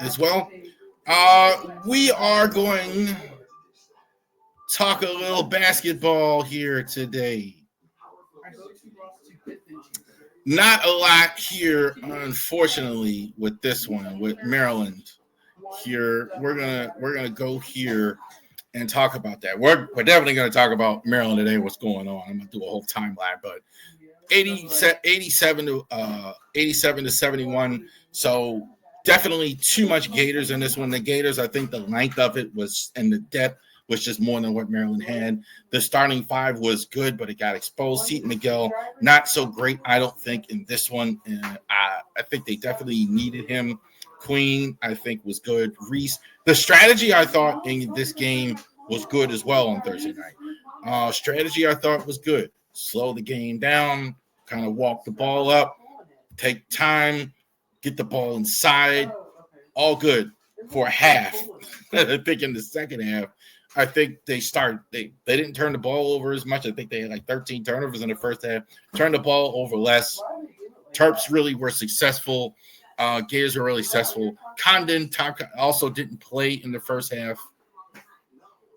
as well. We are going to talk a little basketball here today. Not a lot here, unfortunately, with this one with Maryland. Here we're gonna go here and talk about that. We're definitely gonna talk about Maryland today. What's going on? I'm gonna do a whole timeline, but 87 to 71. So definitely too much Gators in this one. The Gators, I think the length of it was and the depth was just more than what Maryland had. The starting five was good, but it got exposed. Seton Miguel, not so great, I don't think, in this one. I think they definitely needed him. Queen, I think, was good. Reese, the strategy I thought in this game was good as well on Thursday night. Strategy I thought was good. Slow the game down, kind of walk the ball up, take time, get the ball inside. All good for a half. I think in the second half, I think they didn't turn the ball over as much. I think they had like 13 turnovers in the first half. Turned the ball over less. Terps really were successful. Gators were really successful. Condon also didn't play in the first half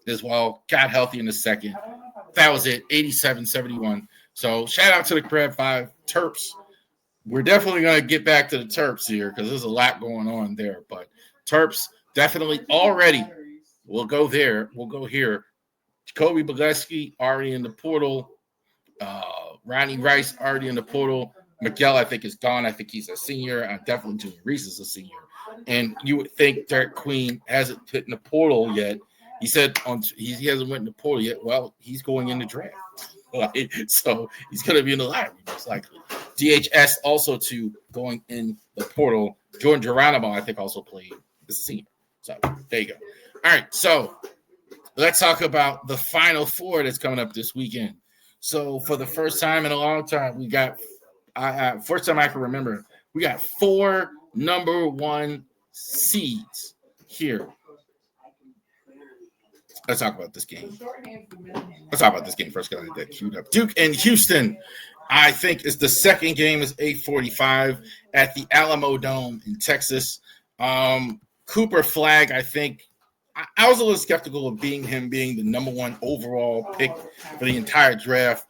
as well. Got healthy in the second. That was it, 87-71. So shout out to the Crab 5 Terps. We're definitely going to get back to the Terps here because there's a lot going on there. But Terps definitely already. We'll go there. We'll go here. Jacoby Boleski already in the portal. Ronnie Rice already in the portal. Miguel, I think, is gone. I think he's a senior. Definitely Junior Reese is a senior. And you would think Derek Queen hasn't hit in the portal yet. He said he hasn't went in the portal yet. Well, he's going in the draft. So he's going to be in the lottery, most likely. DHS also going in the portal. Jordan Geronimo, I think, also played the senior. So there you go. All right, so let's talk about the Final Four that's coming up this weekend. So for the first time in a long time, we got first time I can remember, we got 4 number 1 seeds here. Let's talk about this game. Let's talk about this game first because I had that queued up. Duke and Houston, I think, is the second game. Is 8:45 at the Alamo Dome in Texas. Cooper Flag, I think. I was a little skeptical of him being the number 1 overall pick for the entire draft.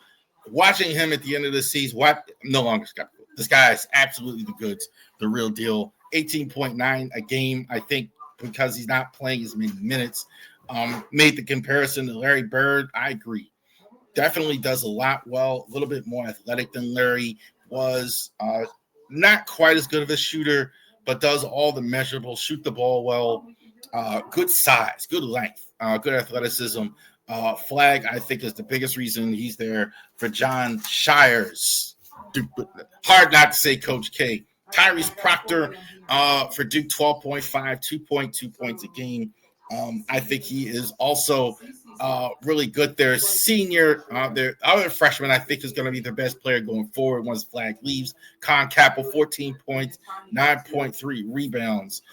Watching him at the end of the season, I'm no longer skeptical. This guy is absolutely the goods, the real deal. 18.9 a game, I think, because he's not playing as many minutes. Made the comparison to Larry Bird. I agree. Definitely does a lot well. A little bit more athletic than Larry was. Not quite as good of a shooter, but does all the measurables. Shoot the ball well. Good size, good length, good athleticism. Flag, I think, is the biggest reason he's there for John Shires. Hard not to say Coach K. Tyrese Proctor for Duke, 12.5, 2.2 points a game. I think he is also really good there. Senior, their other freshman, I think, is going to be the best player going forward once Flag leaves. Con Capel, 14 points, 9.3 rebounds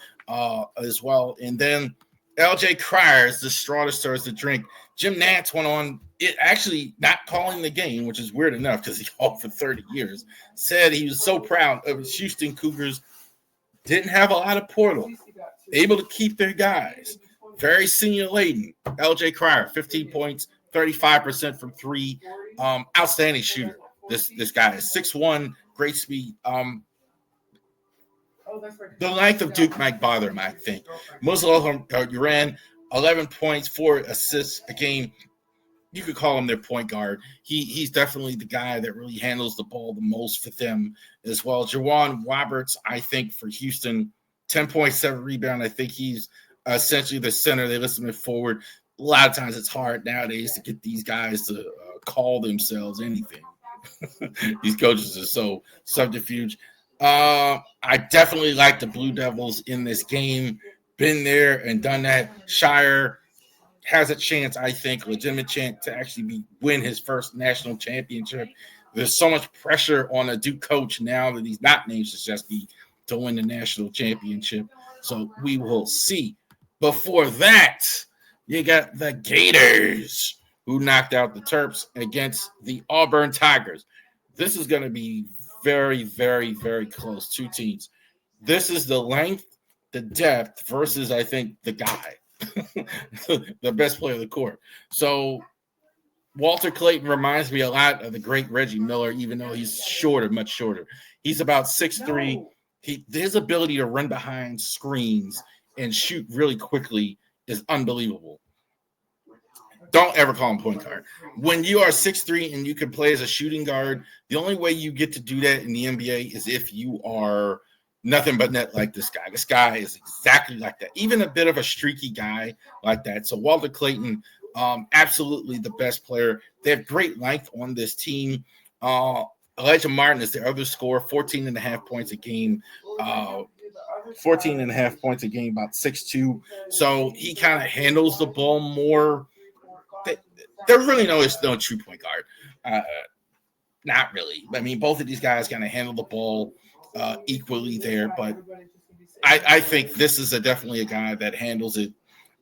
as well. And then LJ Cryer is the straw that stirs the drink. Jim Nantz went on, it actually not calling the game, which is weird enough because he called for 30 years, said he was so proud of his Houston Cougars. Didn't have a lot of portal, able to keep their guys. Very senior laden. LJ Cryer, 15 points, 35% from 3. Outstanding shooter. This guy is 6'1", great speed. The length of Duke might bother him, I think. Muslim Uran, 11 points, 4 assists a game. You could call him their point guard. He's definitely the guy that really handles the ball the most for them as well. Jawan Roberts, I think, for Houston, 10.7 rebound. I think he's essentially the center. They list him at forward. A lot of times it's hard nowadays to get these guys to call themselves anything. These coaches are so subterfuge. I definitely like the Blue Devils in this game. Been there and done that. Shire has a chance, I think, legitimate chance to actually win his first national championship. There's so much pressure on a Duke coach now that he's not named Krzyzewski to win the national championship. So we will see. Before that, you got the Gators who knocked out the Terps against the Auburn Tigers. This is going to be very, very, very close. 2 teams. This is the length the depth versus, I think, the guy, the best player of the court. So Walter Clayton reminds me a lot of the great Reggie Miller, even though he's shorter, much shorter. He's about 6'3". His ability to run behind screens and shoot really quickly is unbelievable. Don't ever call him point guard. When you are 6'3" and you can play as a shooting guard, the only way you get to do that in the NBA is if you are nothing but net like this guy. This guy is exactly like that. Even a bit of a streaky guy like that. So Walter Clayton, absolutely the best player. They have great length on this team. Elijah Martin is the other scorer, 14 and a half points a game. 14 and a half points a game, about 6'2". So he kind of handles the ball more. There really is no true point guard. Not really. I mean, both of these guys kind of handle the ball equally there, but I think this is definitely a guy that handles it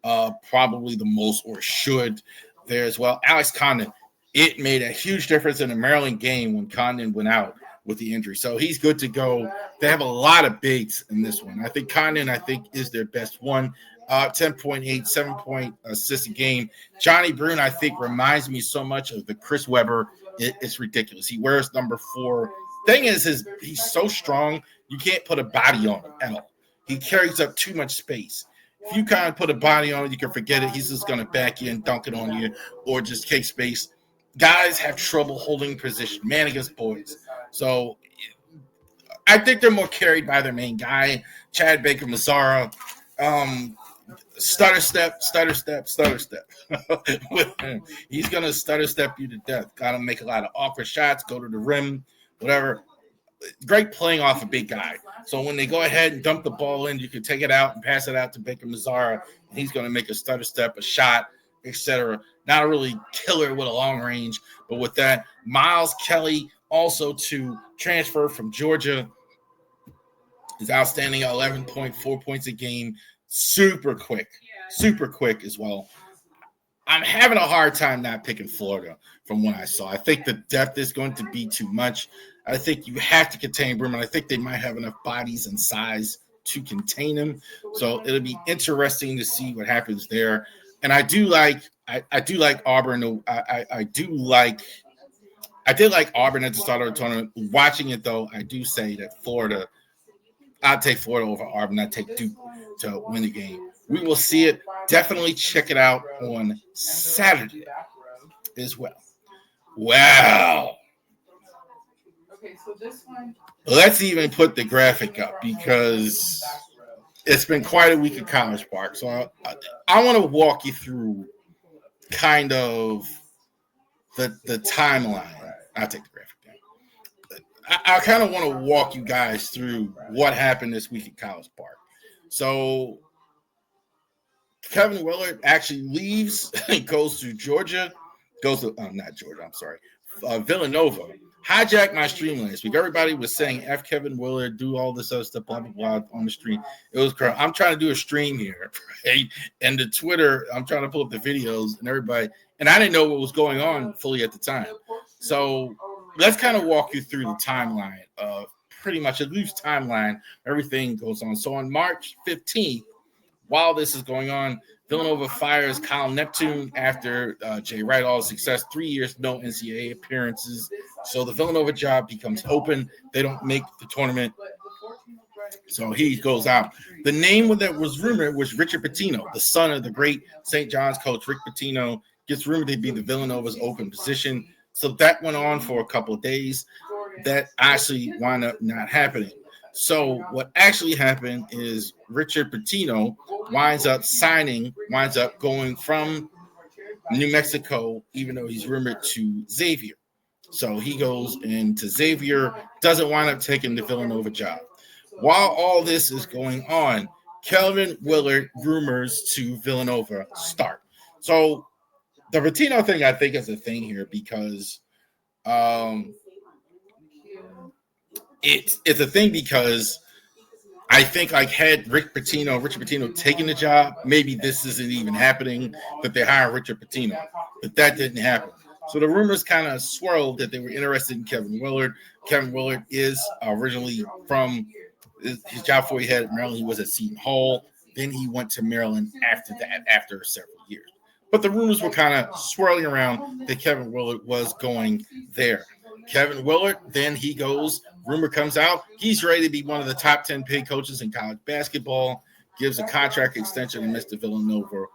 probably the most, or should, there as well. Alex Condon, it made a huge difference in the Maryland game when Condon went out with the injury. So he's good to go. They have a lot of bigs in this one. I think Condon, is their best one. 10.8, 7-point assists a game. Johnny Brune, I think, reminds me so much of the Chris Webber. It's ridiculous. He wears number 4. Thing is, he's so strong, you can't put a body on him at all. He carries up too much space. If you kind of put a body on him, you can forget it. He's just going to back you and dunk it on you, or just take space. Guys have trouble holding position, man against boys. So I think they're more carried by their main guy, Chad Baker-Mazara. Stutter step. With him, he's going to stutter step you to death. Got to make a lot of awkward shots, go to the rim, whatever. Great playing off a big guy. So when they go ahead and dump the ball in, you can take it out and pass it out to Baker-Mazara, and he's going to make a stutter step, a shot, etc. Not a really killer with a long range, but with that, Miles Kelly, also to transfer from Georgia, is outstanding, 11.4 points a game. Super quick as well. I'm having a hard time not picking Florida from what I saw. I think the depth is going to be too much. I think you have to contain Broome, and I think they might have enough bodies and size to contain him. So it'll be interesting to see what happens there. And I do like Auburn. I did like Auburn at the start of the tournament. Watching it, though, I do say that Florida, I'd take Florida over Auburn. I'd take Duke to win the game. We will see it. Definitely check it out on Saturday as well. Wow. Okay, so this one. Let's even put the graphic up because it's been quite a week at College Park. So I want to walk you through kind of the timeline. I'll take the graphic down. I kind of want to walk you guys through what happened this week at College Park. So Kevin Willard actually leaves and goes to Villanova. Hijacked my stream last week. Everybody was saying F Kevin Willard, do all this other stuff, blah, blah, blah on the stream. It was crazy. I'm trying to do a stream here, right? And the Twitter, I'm trying to pull up the videos and everybody, and I didn't know what was going on fully at the time. So let's kind of walk you through the timeline of pretty much a loose timeline. Everything goes on. So on March 15th, while this is going on, Villanova fires Kyle Neptune after Jay Wright, all success, 3 years, no NCAA appearances. So the Villanova job becomes open. They don't make the tournament. So he goes out. The name that was rumored was Richard Pitino, the son of the great St. John's coach Rick Pitino, gets rumored to be the Villanova's open position. So that went on for a couple of days. That actually wound up not happening. So what actually happened is Richard Pitino winds up going from New Mexico, even though he's rumored, to Xavier. So he goes into Xavier, doesn't wind up taking the Villanova job. While all this is going on, Kevin Willard rumors to Villanova start. So the Pitino thing, I think, is a thing here because it's a thing because I think had Richard Pitino taken the job, maybe this isn't even happening, that they hire Richard Pitino. But that didn't happen. So the rumors kind of swirled that they were interested in Kevin Willard. Kevin Willard is originally from his job before he had at Maryland, he was at Seton Hall. Then he went to Maryland after that, after several years. But the rumors were kind of swirling around that Kevin Willard was going there. Kevin Willard, then he goes, rumor comes out, he's ready to be one of the top 10 paid coaches in college basketball, gives a contract extension to Mr. Villanova.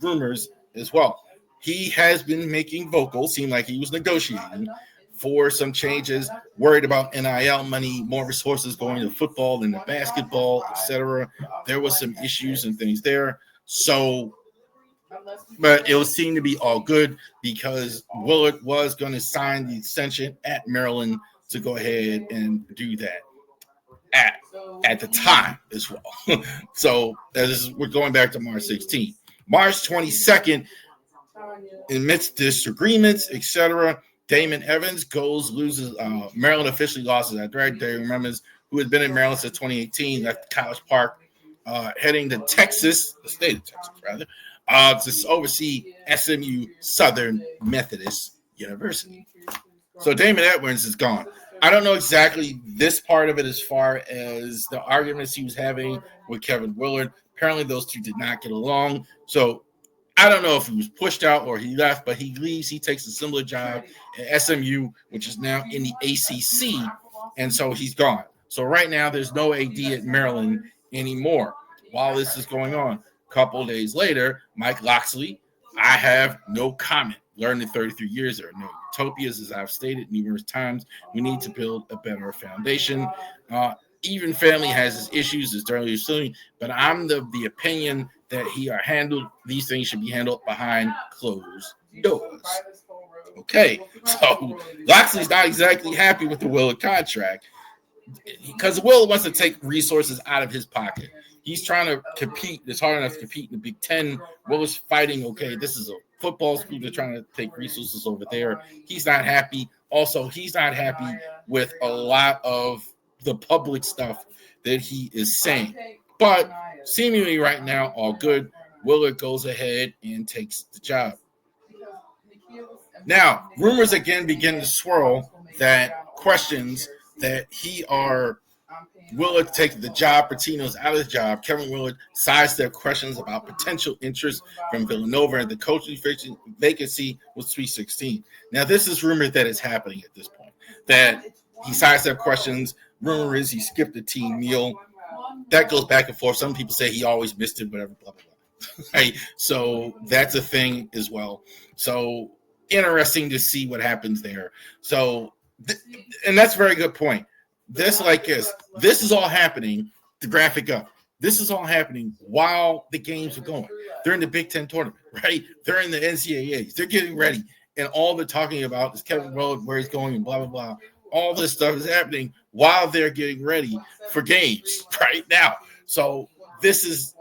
Rumors as well. He has been making vocals, seemed like he was negotiating for some changes, worried about NIL money, more resources going to football than to basketball, etc. There was some issues and things there. So, but it was seemed to be all good because Willard was going to sign the extension at Maryland to go ahead and do that at the time as well. So we're going back to March 16th. March 22nd, amidst disagreements, etc., Damon Evans loses. Maryland officially loses that direct. Damon Evans, who had been in Maryland since 2018, left College Park, heading to Texas, the state of Texas, rather, to oversee SMU Southern Methodist University. So Damon Evans is gone. I don't know exactly this part of it as far as the arguments he was having with Kevin Willard. Apparently, those two did not get along. So I don't know if he was pushed out or he left, but he leaves. He takes a similar job at SMU, which is now in the ACC, and so he's gone. So right now, there's no AD at Maryland anymore while this is going on. A couple of days later, Mike Locksley, I have no comment. Learned in 33 years, there are no utopias, as I've stated numerous times. We need to build a better foundation. Even family has its issues, as earlier saying, but I'm the opinion that these things should be handled behind closed doors. Okay, so Loxley's not exactly happy with the Willard contract because Willard wants to take resources out of his pocket. He's trying to compete. It's hard enough to compete in the Big Ten. Willard's fighting, okay, this is a football school. They're trying to take resources over there. He's not happy. Also, he's not happy with a lot of the public stuff that he is saying. But seemingly right now, all good. Willard goes ahead and takes the job. Now, rumors again begin to swirl that questions that Willard taking the job, Patino's out of the job. Kevin Willard sidestepped questions about potential interest from Villanova and the coaching vacancy was 316. Now, this is rumored that it's happening at this point, that he sidestepped questions. Rumor is he skipped a team meal. That goes back and forth. Some people say he always missed it, whatever, blah, blah, blah. Right? So that's a thing as well. So interesting to see what happens there. So, and that's a very good point. This is all happening, the graphic up. This is all happening while the games are going. They're in the Big Ten tournament, right? They're in the NCAAs. They're getting ready. And all they're talking about is Kevin Willard, where he's going, and blah, blah, blah. All this stuff is happening while they're getting ready for games right now. So this is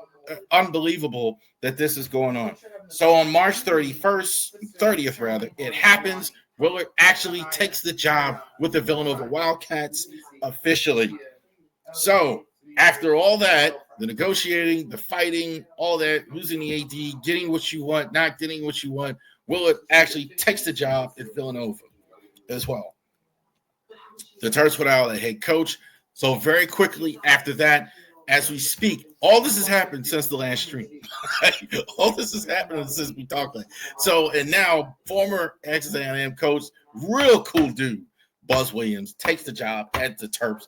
unbelievable that this is going on. So on March 30th, it happens. Willard actually takes the job with the Villanova Wildcats officially. So after all that, the negotiating, the fighting, all that, losing the AD, getting what you want, not getting what you want, Willard actually takes the job at Villanova as well. The Terps put out a head coach. So very quickly after that, as we speak, all this has happened since the last stream. All this has happened since we talked. So, and now former Texas A&M coach, real cool dude, Buzz Williams, takes the job at the Terps.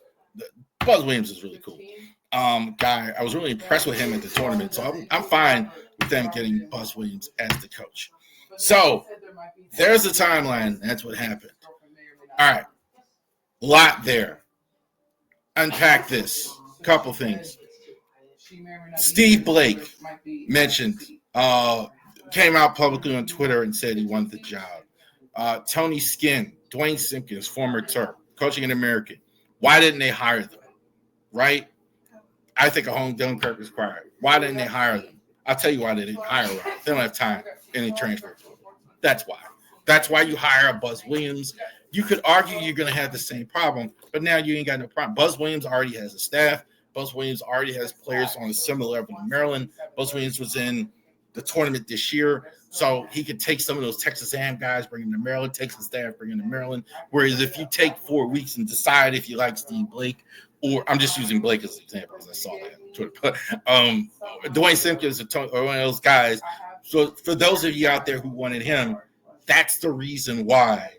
Buzz Williams is really cool. Guy, I was really impressed with him at the tournament. So I'm fine with them getting Buzz Williams as the coach. So there's the timeline. That's what happened. All right. A lot there. Unpack this. Couple things. Steve Blake mentioned, came out publicly on Twitter and said he wanted the job. Tony Skinn, Dwayne Simpkins, former Terp, coaching an American. Why didn't they hire them? Right? I think a home Dunkirk is required. Why didn't they hire them? I'll tell you why they didn't hire them. They don't have time in the transfer. That's why. That's why you hire a Buzz Williams. You could argue you're going to have the same problem, but now you ain't got no problem. Buzz Williams already has a staff. Buzz Williams already has players on a similar level in Maryland. Buzz Williams was in the tournament this year, so he could take some of those Texas A&M guys, bring them to Maryland, take some staff, bring them to Maryland. Whereas if you take 4 weeks and decide if you like Steve Blake or I'm just using Blake as an example because I saw that on Twitter. But Dwayne Simpkins are one of those guys. So for those of you out there who wanted him, that's the reason why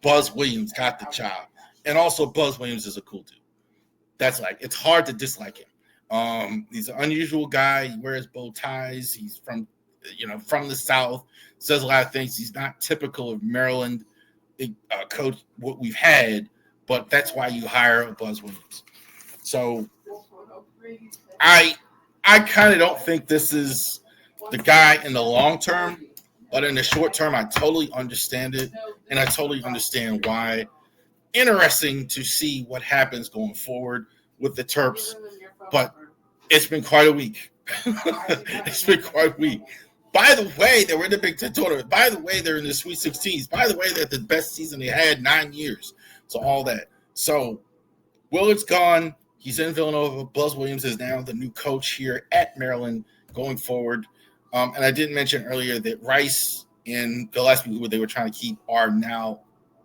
Buzz Williams got the job. And also Buzz Williams is a cool dude. That's like, it's hard to dislike him. He's an unusual guy. He wears bow ties. He's from the South, says a lot of things. He's not typical of Maryland coach, what we've had, but that's why you hire Buzz Williams. So I kind of don't think this is the guy in the long term, but in the short term, I totally understand it, and I totally understand why. Interesting to see what happens going forward with the Terps, but it's been quite a week. It's been quite a week. By the way, they were in the Big Ten tournament. By the way, they're in the Sweet 16s. By the way, they're the best season they had 9 years. So all that. So Willard's gone. He's in Villanova. Buzz Williams is now the new coach here at Maryland going forward. And I did mention earlier that Rice and Gillespie, who they were trying to keep, are now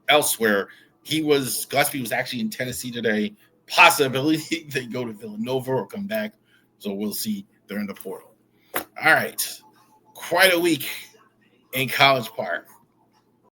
elsewhere. Gillespie was actually in Tennessee today. Possibility they go to Villanova or come back. So we'll see. They're in the portal. All right. Quite a week in College Park.